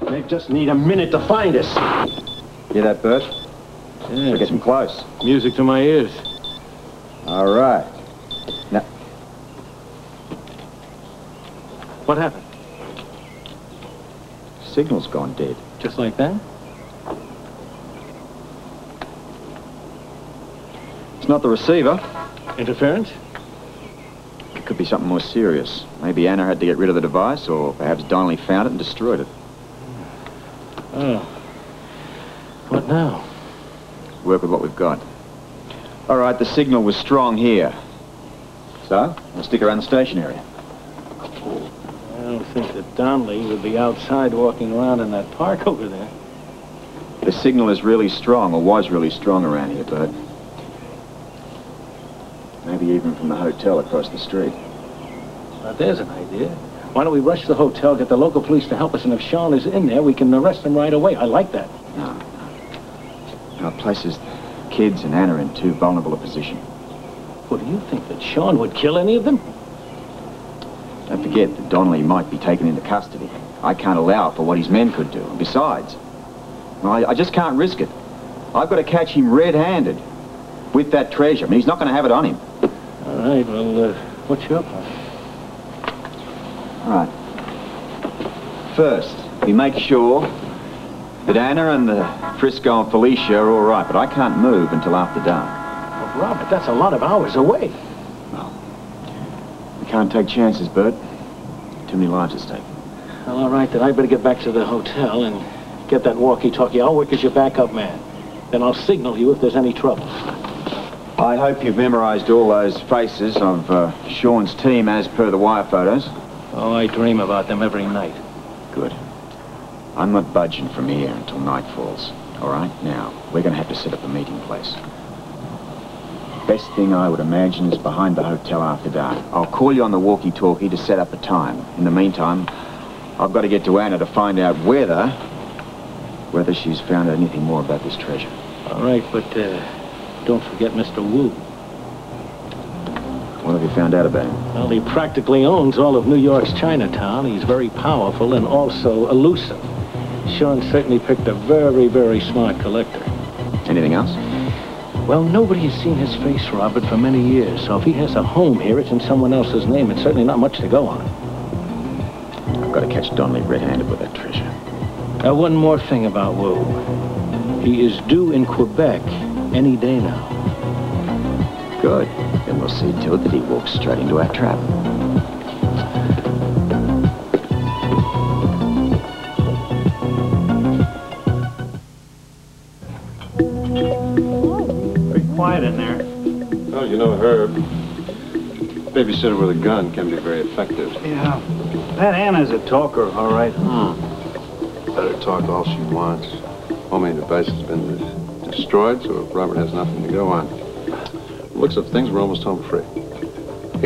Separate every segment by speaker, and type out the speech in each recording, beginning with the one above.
Speaker 1: They just need a minute to find us.
Speaker 2: Hear that, Bert?
Speaker 1: Yeah,
Speaker 2: We're getting close.
Speaker 1: Music to my ears.
Speaker 2: All right. Now,
Speaker 1: What happened?
Speaker 2: signal's gone dead.
Speaker 1: Just like that?
Speaker 2: It's not the receiver.
Speaker 1: Interference?
Speaker 2: It could be something more serious. Maybe Anna had to get rid of the device, or perhaps Donnelly found it and destroyed it.
Speaker 1: Oh. What now?
Speaker 2: Work with what we've got. All right, the signal was strong here. So, we'll stick around the station area.
Speaker 1: I don't think that Donnelly would be outside walking around in that park over there.
Speaker 2: The signal is really strong, or was really strong around here, Bert. Maybe even from the hotel across the street.
Speaker 1: Now, there's an idea. Why don't we rush the hotel, get the local police to help us, and if Sean is in there, we can arrest him right away. I like that.
Speaker 2: No. Our place is kids and Anna in too vulnerable a position.
Speaker 1: Well, do you think that Sean would kill any of them?
Speaker 2: Don't forget that Donnelly might be taken into custody. I can't allow for what his men could do. And besides, well, I just can't risk it. I've got to catch him red-handed with that treasure. I mean, he's not going to have it on him.
Speaker 1: All right, well, what's your plan?
Speaker 2: All right. First, we make sure that Anna and the Frisco and Felicia are all right, but I can't move until after dark.
Speaker 1: Well, Robert, that's a lot of hours away.
Speaker 2: Well, we can't take chances, Bert. Too many lives at stake.
Speaker 1: Well, all right, then I better get back to the hotel and get that walkie-talkie. I'll work as your backup man. Then I'll signal you if there's any trouble.
Speaker 2: I hope you've memorized all those faces of Sean's team as per the wire photos.
Speaker 1: Oh, I dream about them every night.
Speaker 2: Good. I'm not budging from here until night falls. All right? Now, we're going to have to set up a meeting place. Best thing I would imagine is behind the hotel after dark. I'll call you on the walkie-talkie to set up a time. In the meantime, I've got to get to Anna to find out whether she's found out anything more about this treasure.
Speaker 1: All right, but don't forget Mr. Wu.
Speaker 2: What have you found out about him?
Speaker 1: Well, he practically owns all of New York's Chinatown. He's very powerful and also elusive. Sean certainly picked a very, very smart collector.
Speaker 2: Anything else?
Speaker 1: Well, nobody has seen his face, Robert, for many years. So if he has a home here, it's in someone else's name. It's certainly not much to go on.
Speaker 2: I've got to catch Donnelly red-handed with that treasure.
Speaker 1: Now, one more thing about Wu. He is due in Quebec any day now.
Speaker 2: Good. Then we'll see to it that he walks straight into our trap.
Speaker 3: Pretty quiet in there.
Speaker 4: Well, you know, Herb, babysitter with a gun can be very effective.
Speaker 3: Yeah. That Anna's a talker, all right.
Speaker 4: Let her talk all she wants. Homemade device has been destroyed, so Robert has nothing to go on. Looks of things, we're almost home free.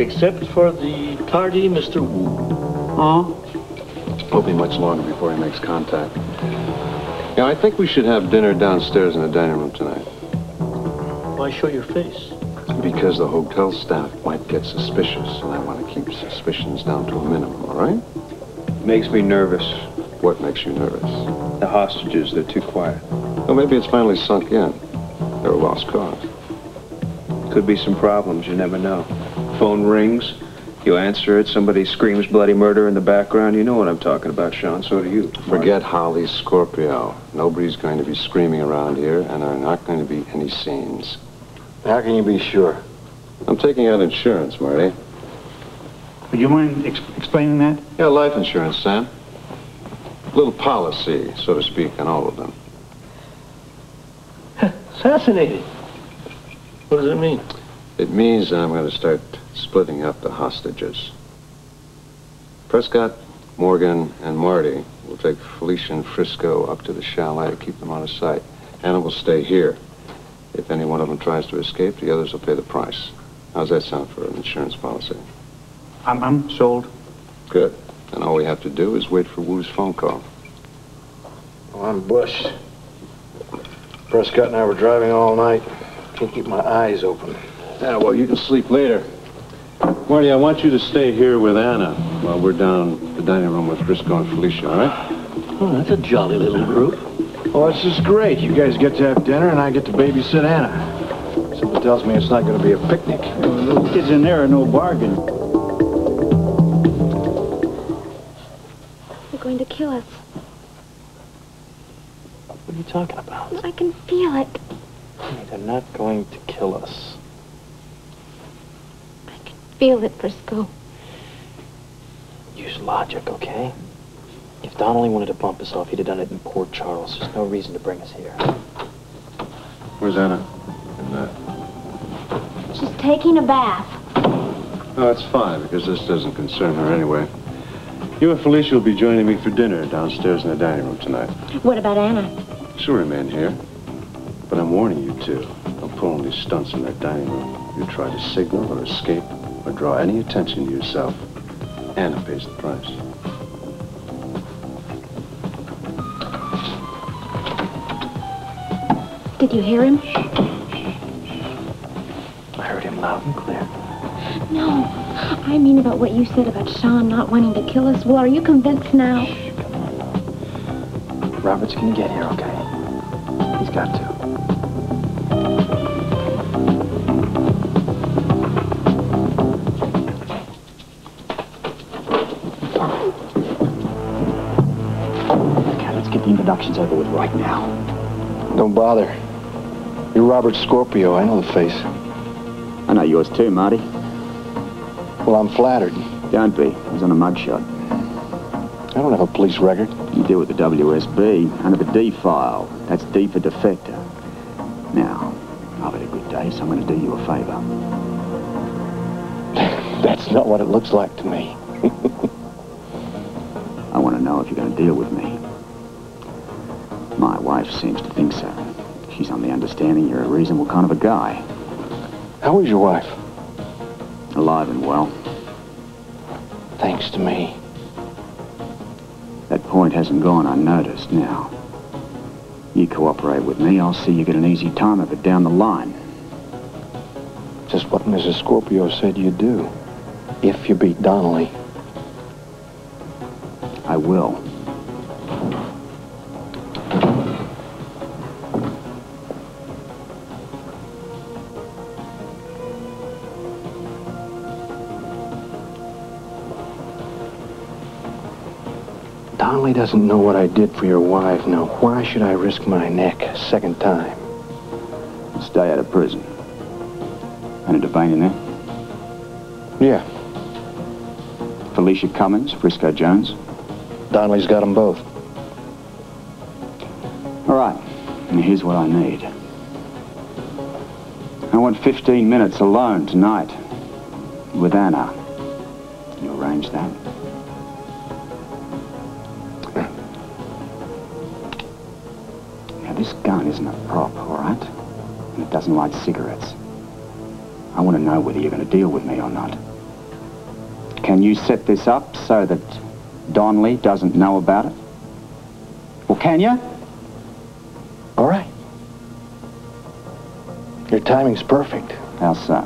Speaker 3: Except for the tardy Mr. Wu. Huh?
Speaker 4: Won't be much longer before he makes contact. Yeah, I think we should have dinner downstairs in the dining room tonight.
Speaker 3: Why show your face?
Speaker 4: Because the hotel staff might get suspicious, and I want to keep suspicions down to a minimum, all right?
Speaker 5: Makes me nervous.
Speaker 4: What makes you nervous?
Speaker 5: The hostages, they're too quiet.
Speaker 4: Well, maybe it's finally sunk in. They're a lost cause.
Speaker 5: Could be some problems, you never know. Phone rings, you answer it, somebody screams bloody murder in the background. You know what I'm talking about, Sean, so do you.
Speaker 4: Forget Holly Scorpio. Nobody's going to be screaming around here, and there are not going to be any scenes.
Speaker 5: How can you be sure?
Speaker 4: I'm taking out insurance, Marty.
Speaker 3: Would you mind explaining that?
Speaker 4: Yeah, life insurance, Sam. A little policy, so to speak, on all of them.
Speaker 1: Fascinating. What does it mean?
Speaker 4: It means that I'm going to start splitting up the hostages. Prescott, Morgan, and Marty will take Felicia and Frisco up to the chalet to keep them out of sight. Anna will stay here. If any one of them tries to escape, the others will pay the price. How's that sound for an insurance policy?
Speaker 3: I'm sold.
Speaker 4: Good. And all we have to do is wait for Wu's phone call.
Speaker 5: Well, I'm bushed. Prescott and I were driving all night. Can't keep my eyes open.
Speaker 4: Yeah, well, you can sleep later. Marty, I want you to stay here with Anna while we're down the dining room with Frisco and Felicia, all right?
Speaker 3: Oh, that's a jolly little group.
Speaker 6: Well, this is great. You guys get to have dinner, and I get to babysit Anna. Something tells me it's not going to be a picnic.
Speaker 3: Those kids in there are no bargain.
Speaker 7: They're going to kill us.
Speaker 8: What are you talking about?
Speaker 7: I can feel it.
Speaker 8: They're not going to kill us.
Speaker 7: I can feel it, Frisco.
Speaker 8: Use logic, okay? If Donnelly wanted to bump us off, he'd have done it in Port Charles. There's no reason to bring us here.
Speaker 4: Where's Anna?
Speaker 7: She's taking a bath.
Speaker 4: Oh, it's fine, because this doesn't concern her anyway. You and Felicia will be joining me for dinner downstairs in the dining room tonight.
Speaker 7: What about Anna?
Speaker 4: She'll remain here. But I'm warning you two, don't pull any stunts in that dining room. You try to signal or escape or draw any attention to yourself, Anna pays the price.
Speaker 7: Did you hear him?
Speaker 8: I heard him loud and clear.
Speaker 7: No. I mean about what you said about Sean not wanting to kill us. Well, are you convinced now?
Speaker 8: Shh, come on now. Robert's gonna get here, okay? He's got to.
Speaker 2: Okay, let's get the introductions over with right now.
Speaker 6: Don't bother. You're Robert Scorpio. I know the face.
Speaker 2: I know yours too, Marty.
Speaker 6: Well, I'm flattered.
Speaker 2: Don't be. It was on a mugshot.
Speaker 6: I don't have a police record.
Speaker 2: You deal with the WSB under the D file. That's D for defector. Now, I've had a good day, so I'm going to do you a favor.
Speaker 6: That's not what it looks like to me.
Speaker 2: I want to know if you're going to deal with me. My wife seems to think so. She's on the understanding you're a reasonable kind of a guy.
Speaker 6: How is your wife?
Speaker 2: Alive and well.
Speaker 6: Thanks to me.
Speaker 2: That point hasn't gone unnoticed now. You cooperate with me, I'll see you get an easy time of it down the line.
Speaker 6: Just what Mrs. Scorpio said you'd do. If you beat Donnelly.
Speaker 2: I will.
Speaker 6: Donnelly doesn't know what I did for your wife. Now, why should I risk my neck a second time?
Speaker 2: Stay out of prison. Any Devane in there?
Speaker 6: Yeah.
Speaker 2: Felicia Cummins, Frisco Jones.
Speaker 6: Donnelly's got them both.
Speaker 2: All right, and here's what I need. I want 15 minutes alone tonight with Anna. Can you arrange that? Now, this gun isn't a prop, all right? And it doesn't light cigarettes. I want to know whether you're going to deal with me or not. Can you set this up so that Donnelly doesn't know about it? Well, can you?
Speaker 6: All right. Your timing's perfect.
Speaker 2: How so?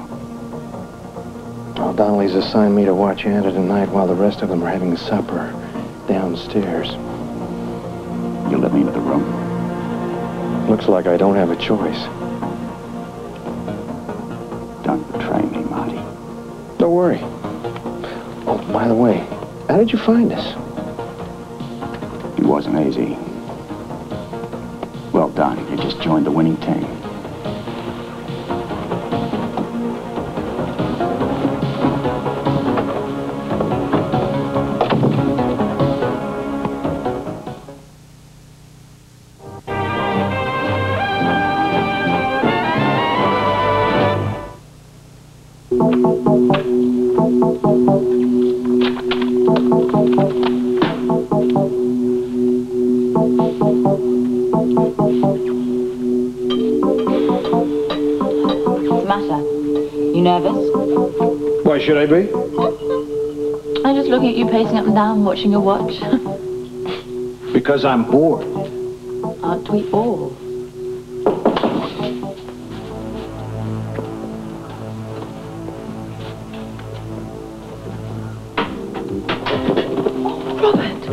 Speaker 6: Well, Donnelly's assigned me to watch Anna tonight while the rest of them are having supper downstairs.
Speaker 2: You'll let me into the room.
Speaker 6: Looks like I don't have a choice.
Speaker 2: Don't betray me, Marty.
Speaker 6: Don't worry. Oh, by the way, how did you find us?
Speaker 2: It wasn't easy. Well done. You just joined the winning team.
Speaker 6: Why should I be?
Speaker 9: I'm just looking at you pacing up and down, watching your watch.
Speaker 6: Because I'm bored.
Speaker 9: Aren't we all? Robert!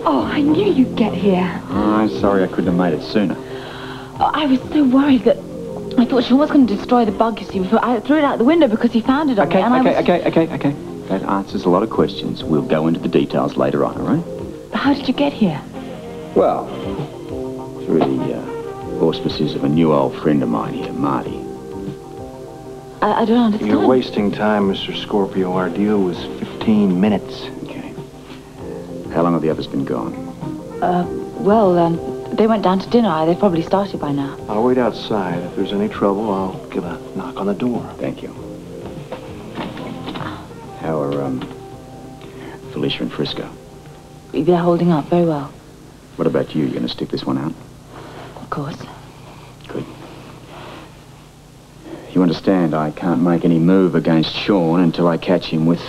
Speaker 9: Oh, I knew you'd get here.
Speaker 2: Oh, I'm sorry I couldn't have made it sooner.
Speaker 9: Oh, I was so worried that I thought Sean was going to destroy the bug, you see. I threw it out the window because he found it on me.
Speaker 2: Okay. That answers a lot of questions. We'll go into the details later on, all right?
Speaker 9: How did you get here?
Speaker 2: Well, through the auspices of a new old friend of mine here, Marty.
Speaker 9: I don't understand.
Speaker 6: You're wasting time, Mr. Scorpio. Our deal was 15 minutes.
Speaker 2: Okay. How long have the others been gone?
Speaker 9: They went down to dinner. They've probably started by now.
Speaker 6: I'll wait outside. If there's any trouble, I'll give a knock on the door.
Speaker 2: Thank you. How are, Felicia and Frisco?
Speaker 9: They're holding up very well.
Speaker 2: What about you? You gonna stick this one out?
Speaker 9: Of course.
Speaker 2: Good. You understand I can't make any move against Sean until I catch him with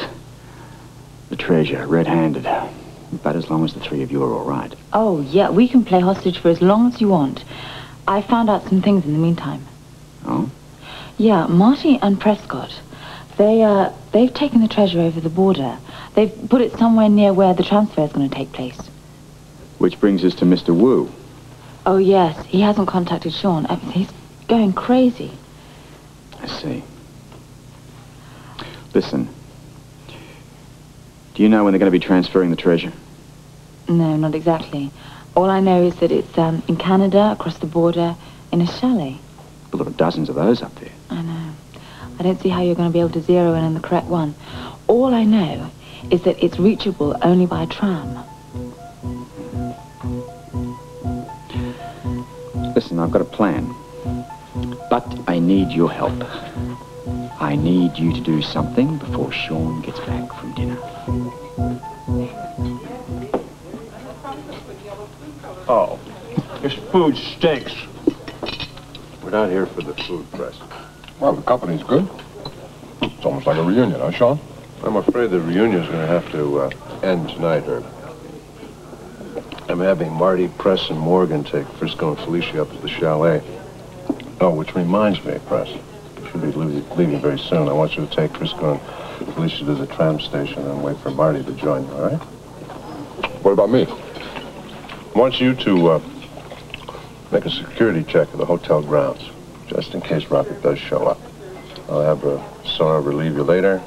Speaker 2: the treasure, red-handed. But as long as the three of you are all right.
Speaker 9: Oh, yeah, we can play hostage for as long as you want. I found out some things in the meantime.
Speaker 2: Oh?
Speaker 9: Yeah, Marty and Prescott, they've taken the treasure over the border. They've put it somewhere near where the transfer is going to take place.
Speaker 2: Which brings us to Mr. Wu.
Speaker 9: Oh, yes, he hasn't contacted Sean. He's going crazy.
Speaker 2: I see. Listen. Do you know when they're going to be transferring the treasure?
Speaker 9: No, not exactly. All I know is that it's in Canada, across the border, in a chalet.
Speaker 2: Well, there are dozens of those up there.
Speaker 9: I know. I don't see how you're going to be able to zero in on the correct one. All I know is that it's reachable only by tram.
Speaker 2: Listen, I've got a plan. But I need your help. I need you to do something before Sean gets back from dinner.
Speaker 10: Oh, this food stinks.
Speaker 4: We're not here for the food, Press.
Speaker 11: Well, the company's good. It's almost like a reunion, huh, Sean?
Speaker 4: I'm afraid the reunion's going to have to end tonight, Herb. I'm having Marty, Press, and Morgan take Frisco and Felicia up to the chalet. Oh, which reminds me, Press. You should be leaving very soon. I want you to take Frisco and Felicia to the tram station and wait for Marty to join you, all right?
Speaker 11: What about me?
Speaker 4: I want you to make a security check of the hotel grounds, just in case Robert does show up. I'll have Sora relieve you later,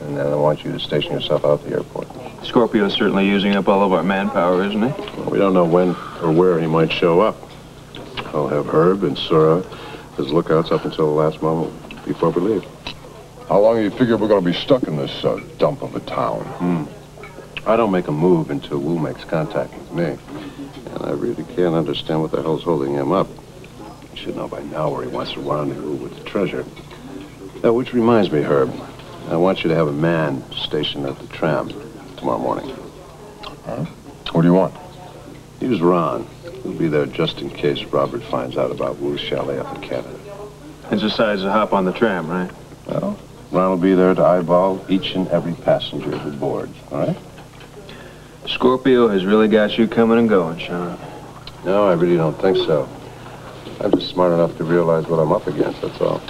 Speaker 4: and then I want you to station yourself out at the airport.
Speaker 5: Scorpio's certainly using up all of our manpower, isn't he?
Speaker 4: Well, we don't know when or where he might show up. I'll have Herb and Sora as lookouts up until the last moment before we leave.
Speaker 11: How long do you figure we're going to be stuck in this dump of a town?
Speaker 4: I don't make a move until Wu makes contact with me. And I really can't understand what the hell's holding him up. You should know by now where he wants to rendezvous with the treasure. Which reminds me, Herb, I want you to have a man stationed at the tram tomorrow morning.
Speaker 11: Huh? What do you want?
Speaker 4: Use Ron. He'll be there just in case Robert finds out about Wu's chalet up in Canada.
Speaker 5: And decides to hop on the tram, right?
Speaker 4: Well, Ron will be there to eyeball each and every passenger aboard, all right?
Speaker 5: Scorpio has really got you coming and going, Sean.
Speaker 4: No, I really don't think so. I'm just smart enough to realize what I'm up against, that's all.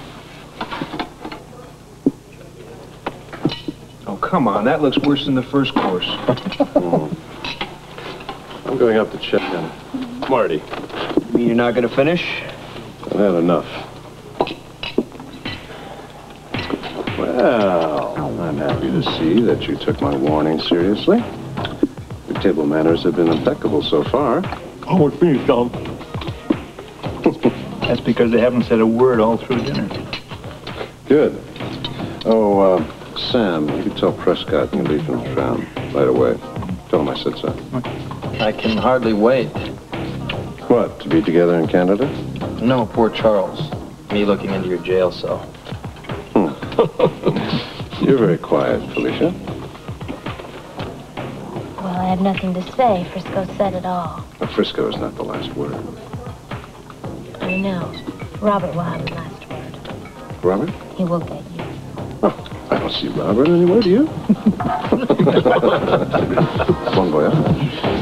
Speaker 5: Oh, come on. That looks worse than the first course.
Speaker 4: I'm going up to check on Marty.
Speaker 5: You mean you're not going to finish?
Speaker 4: I've had enough. Well, I'm happy to see that you took my warning seriously. Your table manners have been impeccable so far.
Speaker 10: Oh, we're finished, Tom. That's because they haven't said a word all through dinner.
Speaker 4: Good. Oh, Sam, you can tell Prescott you can leave from the tram right away. Tell him I said so.
Speaker 8: I can hardly wait.
Speaker 4: What, to be together in Canada?
Speaker 8: No, poor Charles. Me looking into your jail cell.
Speaker 4: You're very quiet, Felicia.
Speaker 7: Well, I have nothing to say. Frisco said it all.
Speaker 4: But Frisco is not the last word.
Speaker 7: I know. Robert will have the last word.
Speaker 4: Robert?
Speaker 7: He will get you.
Speaker 4: Oh, I don't see Robert anywhere, do you? Bon voyage.